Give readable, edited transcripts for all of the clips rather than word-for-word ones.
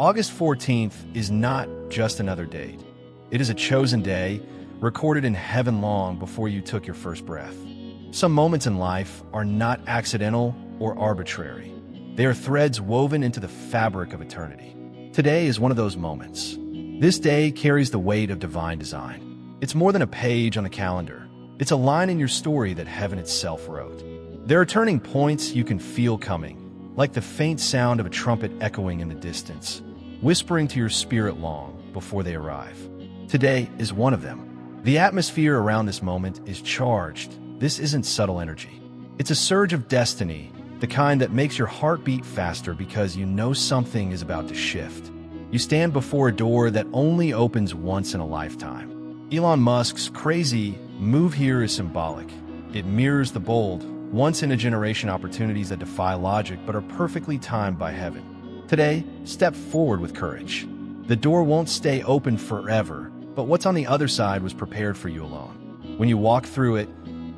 August 14th is not just another date. It is a chosen day, recorded in heaven long before you took your first breath. Some moments in life are not accidental or arbitrary. They are threads woven into the fabric of eternity. Today is one of those moments. This day carries the weight of divine design. It's more than a page on the calendar. It's a line in your story that heaven itself wrote. There are turning points you can feel coming, like the faint sound of a trumpet echoing in the distance, whispering to your spirit long before they arrive. Today is one of them. The atmosphere around this moment is charged. This isn't subtle energy. It's a surge of destiny, the kind that makes your heart beat faster because you know something is about to shift. You stand before a door that only opens once in a lifetime. Elon Musk's crazy move here is symbolic. It mirrors the bold, once-in-a-generation opportunities that defy logic but are perfectly timed by heaven. Today, step forward with courage. The door won't stay open forever, but what's on the other side was prepared for you alone. When you walk through it,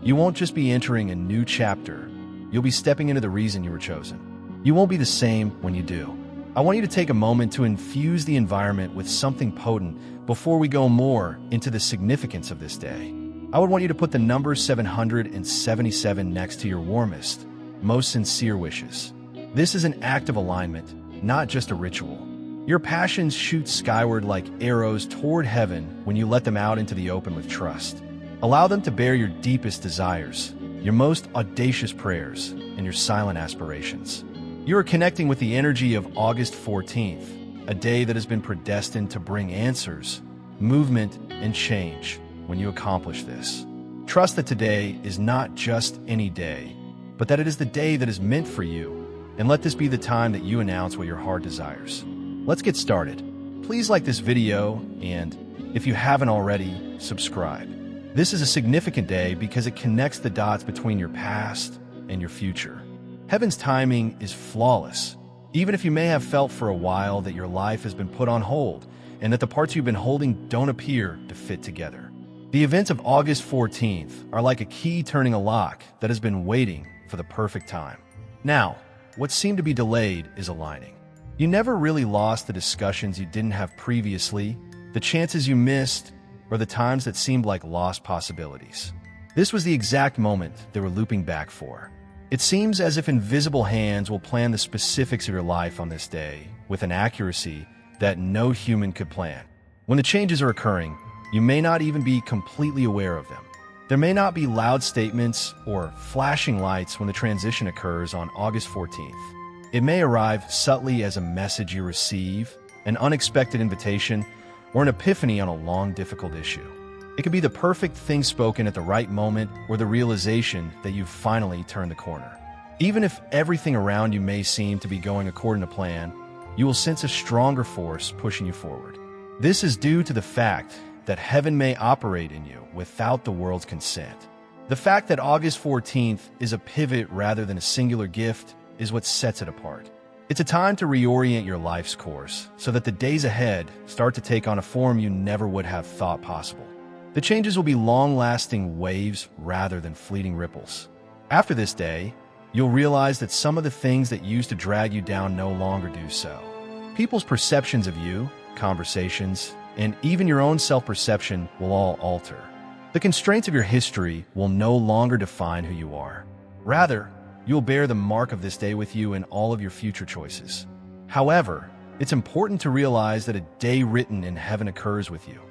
you won't just be entering a new chapter. You'll be stepping into the reason you were chosen. You won't be the same when you do. I want you to take a moment to infuse the environment with something potent before we go more into the significance of this day. I would want you to put the number 777 next to your warmest, most sincere wishes. This is an act of alignment, not just a ritual. Your passions shoot skyward like arrows toward heaven when you let them out into the open with trust. Allow them to bear your deepest desires, your most audacious prayers, and your silent aspirations. You are connecting with the energy of August 14th, a day that has been predestined to bring answers, movement, and change. When you accomplish this, trust that today is not just any day, but that it is the day that is meant for you, and let this be the time that you announce what your heart desires. Let's get started. Please like this video, and if you haven't already, subscribe. This is a significant day because it connects the dots between your past and your future. Heaven's timing is flawless, even if you may have felt for a while that your life has been put on hold and that the parts you've been holding don't appear to fit together. The events of August 14th are like a key turning a lock that has been waiting for the perfect time. Now, what seemed to be delayed is aligning. You never really lost the discussions you didn't have previously, the chances you missed, or the times that seemed like lost possibilities. This was the exact moment they were looping back for. It seems as if invisible hands will plan the specifics of your life on this day with an accuracy that no human could plan. When the changes are occurring, you may not even be completely aware of them. There may not be loud statements or flashing lights when the transition occurs on August 14th. It may arrive subtly as a message you receive, an unexpected invitation, or an epiphany on a long, difficult issue. It could be the perfect thing spoken at the right moment or the realization that you've finally turned the corner. Even if everything around you may seem to be going according to plan, you will sense a stronger force pushing you forward. This is due to the fact that heaven may operate in you without the world's consent. The fact that August 14th is a pivot rather than a singular gift is what sets it apart. It's a time to reorient your life's course so that the days ahead start to take on a form you never would have thought possible. The changes will be long-lasting waves rather than fleeting ripples. After this day, you'll realize that some of the things that used to drag you down no longer do so. People's perceptions of you, conversations, and even your own self-perception will all alter. The constraints of your history will no longer define who you are. Rather, you'll bear the mark of this day with you in all of your future choices. However, it's important to realize that a day written in heaven occurs with you,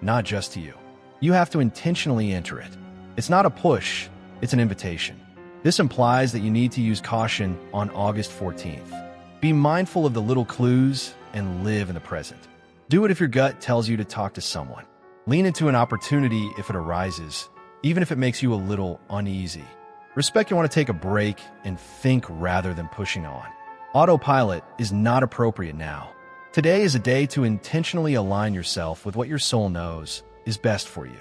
not just to you. You have to intentionally enter it. It's not a push, it's an invitation. This implies that you need to use caution on August 14th. Be mindful of the little clues and live in the present. Do it if your gut tells you to talk to someone. Lean into an opportunity if it arises, even if it makes you a little uneasy. Respect you want to take a break and think rather than pushing on. Autopilot is not appropriate now. Today is a day to intentionally align yourself with what your soul knows is best for you.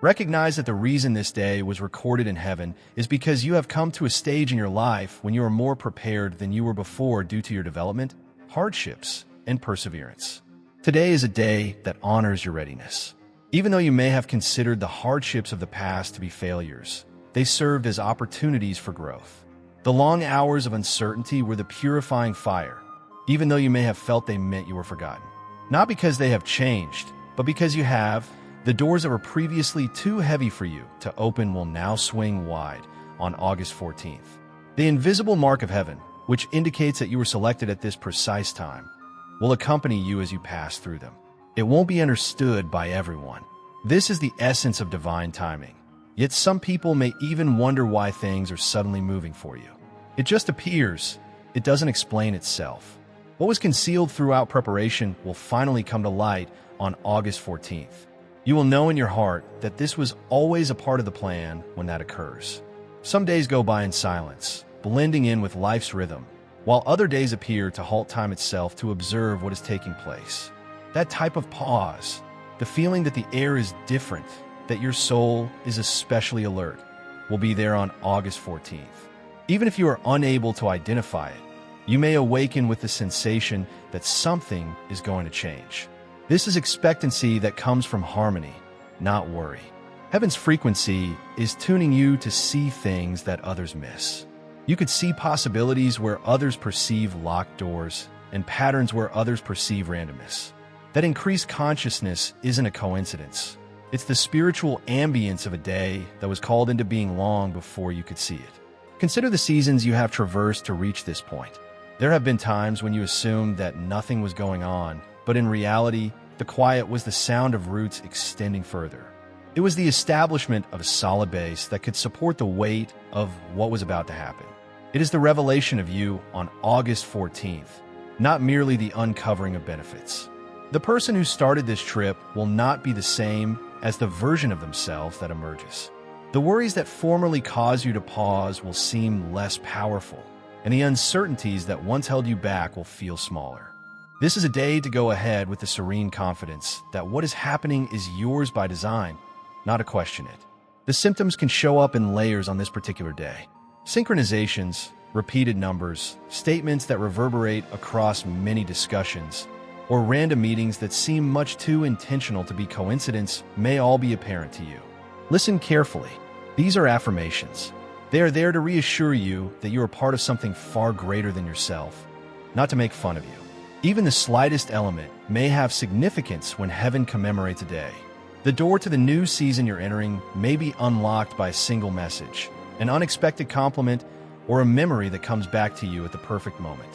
Recognize that the reason this day was recorded in heaven is because you have come to a stage in your life when you are more prepared than you were before due to your development, hardships, and perseverance. Today is a day that honors your readiness. Even though you may have considered the hardships of the past to be failures, they served as opportunities for growth. The long hours of uncertainty were the purifying fire. even though you may have felt they meant you were forgotten. Not because they have changed, but because you have. The doors that were previously too heavy for you to open will now swing wide on August 14th. The invisible mark of heaven, which indicates that you were selected at this precise time, will accompany you as you pass through them. It won't be understood by everyone. This is the essence of divine timing. Yet some people may even wonder why things are suddenly moving for you. It just appears. It doesn't explain itself. What was concealed throughout preparation will finally come to light on August 14th. You will know in your heart that this was always a part of the plan when that occurs. Some days go by in silence, blending in with life's rhythm, while other days appear to halt time itself to observe what is taking place. That type of pause, the feeling that the air is different, that your soul is especially alert, will be there on August 14th. Even if you are unable to identify it, you may awaken with the sensation that something is going to change. This is expectancy that comes from harmony, not worry. Heaven's frequency is tuning you to see things that others miss. You could see possibilities where others perceive locked doors and patterns where others perceive randomness. That increased consciousness isn't a coincidence. It's the spiritual ambience of a day that was called into being long before you could see it. Consider the seasons you have traversed to reach this point. There have been times when you assumed that nothing was going on, but in reality, the quiet was the sound of roots extending further. It was the establishment of a solid base that could support the weight of what was about to happen. It is the revelation of you on August 14th, not merely the uncovering of benefits. The person who started this trip will not be the same as the version of themselves that emerges. The worries that formerly caused you to pause will seem less powerful, and the uncertainties that once held you back will feel smaller. This is a day to go ahead with the serene confidence that what is happening is yours by design, not to question it. The symptoms can show up in layers on this particular day. Synchronizations, repeated numbers, statements that reverberate across many discussions, or random meetings that seem much too intentional to be coincidence may all be apparent to you. Listen carefully. These are affirmations. They are there to reassure you that you are part of something far greater than yourself, not to make fun of you. Even the slightest element may have significance when heaven commemorates a day. The door to the new season you're entering may be unlocked by a single message, an unexpected compliment, or a memory that comes back to you at the perfect moment.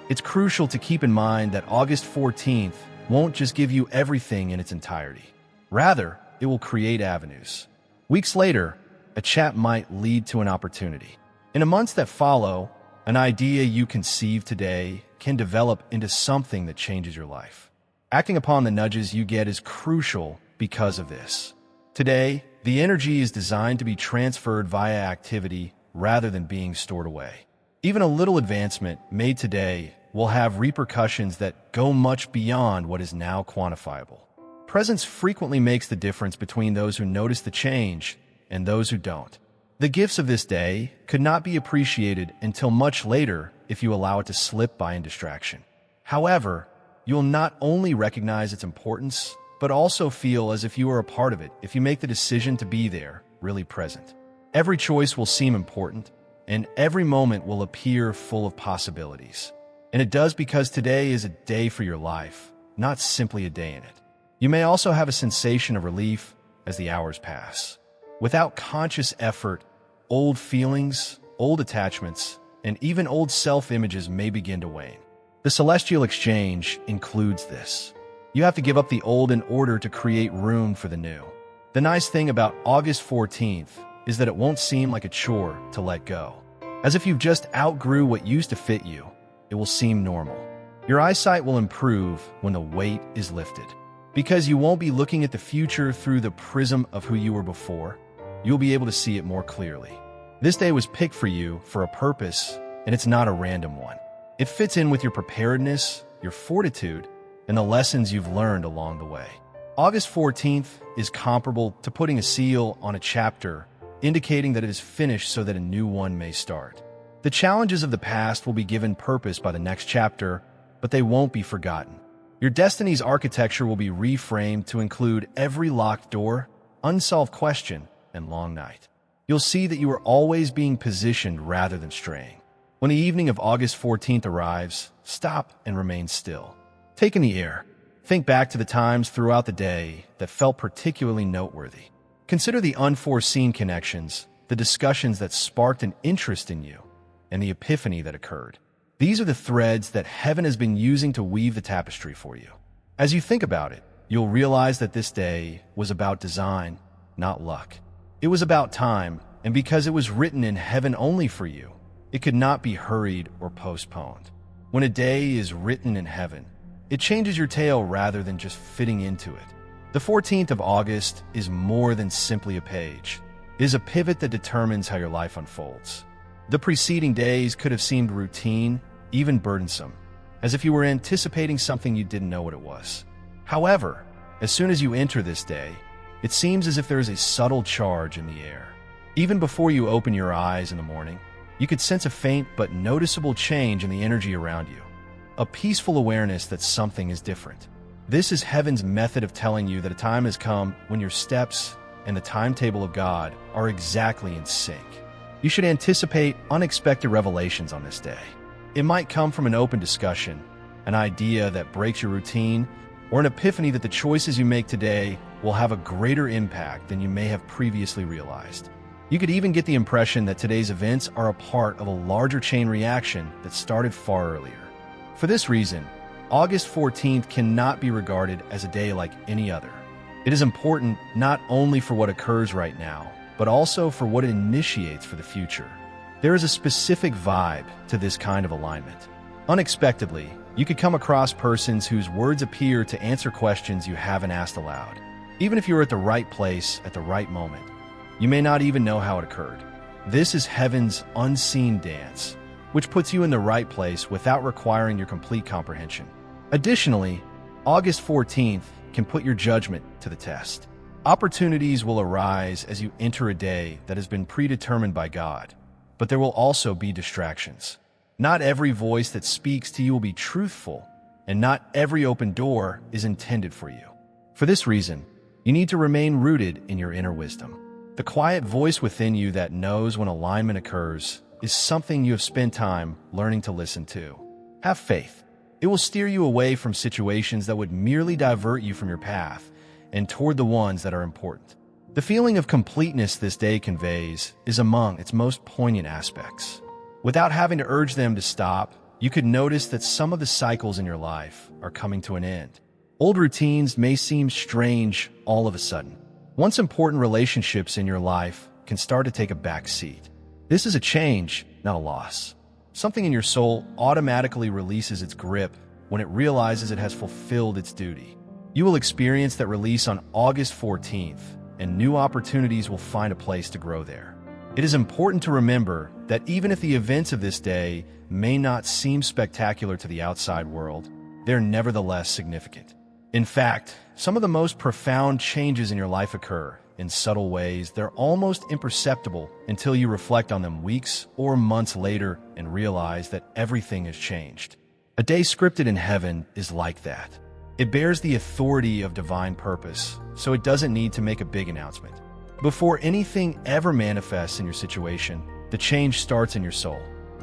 It's crucial to keep in mind that August 14th won't just give you everything in its entirety. Rather, it will create avenues. Weeks later, a chat might lead to an opportunity. In the months that follow, an idea you conceive today can develop into something that changes your life. Acting upon the nudges you get is crucial because of this. Today, the energy is designed to be transferred via activity rather than being stored away. Even a little advancement made today will have repercussions that go much beyond what is now quantifiable. Presence frequently makes the difference between those who notice the change and those who don't. The gifts of this day could not be appreciated until much later if you allow it to slip by in distraction. However, you'll not only recognize its importance, but also feel as if you are a part of it if you make the decision to be there, really present. Every choice will seem important, and every moment will appear full of possibilities. And it does because today is a day for your life, not simply a day in it. You may also have a sensation of relief as the hours pass. Without conscious effort, old feelings, old attachments, and even old self-images may begin to wane. The celestial exchange includes this. You have to give up the old in order to create room for the new. The nice thing about August 14th is that it won't seem like a chore to let go. As if you've just outgrew what used to fit you, it will seem normal. Your eyesight will improve when the weight is lifted. Because you won't be looking at the future through the prism of who you were before, you'll be able to see it more clearly. This day was picked for you for a purpose, and it's not a random one. It fits in with your preparedness, your fortitude, and the lessons you've learned along the way. August 14th is comparable to putting a seal on a chapter, indicating that it is finished so that a new one may start. The challenges of the past will be given purpose by the next chapter, but they won't be forgotten. Your destiny's architecture will be reframed to include every locked door, unsolved question, and long night. You'll see that you are always being positioned rather than straying. When the evening of August 14th arrives, stop and remain still. Take in the air. Think back to the times throughout the day that felt particularly noteworthy. Consider the unforeseen connections, the discussions that sparked an interest in you, and the epiphany that occurred. These are the threads that heaven has been using to weave the tapestry for you. As you think about it, you'll realize that this day was about design, not luck. It was about time, and because it was written in heaven only for you, it could not be hurried or postponed. When a day is written in heaven, it changes your tale rather than just fitting into it. The 14th of August is more than simply a page. It is a pivot that determines how your life unfolds. The preceding days could have seemed routine, even burdensome, as if you were anticipating something you didn't know what it was. However, as soon as you enter this day, it seems as if there is a subtle charge in the air. Even before you open your eyes in the morning, you could sense a faint but noticeable change in the energy around you, a peaceful awareness that something is different. This is heaven's method of telling you that a time has come when your steps and the timetable of God are exactly in sync. You should anticipate unexpected revelations on this day. It might come from an open discussion, an idea that breaks your routine, or an epiphany that the choices you make today will have a greater impact than you may have previously realized. You could even get the impression that today's events are a part of a larger chain reaction that started far earlier. For this reason, August 14th cannot be regarded as a day like any other. It is important not only for what occurs right now, but also for what it initiates for the future. There is a specific vibe to this kind of alignment. Unexpectedly, you could come across persons whose words appear to answer questions you haven't asked aloud. Even if you are at the right place at the right moment, you may not even know how it occurred. This is heaven's unseen dance, which puts you in the right place without requiring your complete comprehension. Additionally, August 14th can put your judgment to the test. Opportunities will arise as you enter a day that has been predetermined by God, but there will also be distractions. Not every voice that speaks to you will be truthful, and not every open door is intended for you. For this reason, you need to remain rooted in your inner wisdom. The quiet voice within you that knows when alignment occurs is something you have spent time learning to listen to. Have faith. It will steer you away from situations that would merely divert you from your path and toward the ones that are important. The feeling of completeness this day conveys is among its most poignant aspects. Without having to urge them to stop, you could notice that some of the cycles in your life are coming to an end. Old routines may seem strange all of a sudden. Once important relationships in your life can start to take a back seat. This is a change, not a loss. Something in your soul automatically releases its grip when it realizes it has fulfilled its duty. You will experience that release on August 14th, and new opportunities will find a place to grow there. It is important to remember that even if the events of this day may not seem spectacular to the outside world, they're nevertheless significant. In fact, some of the most profound changes in your life occur in subtle ways. They're almost imperceptible until you reflect on them weeks or months later and realize that everything has changed. A day scripted in heaven is like that. It bears the authority of divine purpose, so it doesn't need to make a big announcement. Before anything ever manifests in your situation, the change starts in your soul.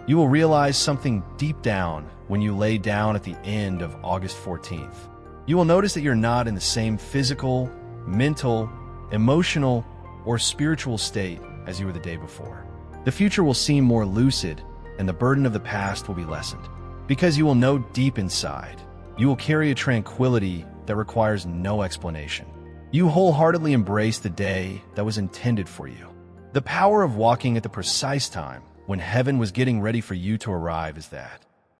You will realize something deep down when you lay down at the end of August 14th. You will notice that you're not in the same physical, mental, emotional, or spiritual state as you were the day before. The future will seem more lucid, and the burden of the past will be lessened. Because you will know deep inside, you will carry a tranquility that requires no explanation. You wholeheartedly embrace the day that was intended for you. The power of walking at the precise time when heaven was getting ready for you to arrive is that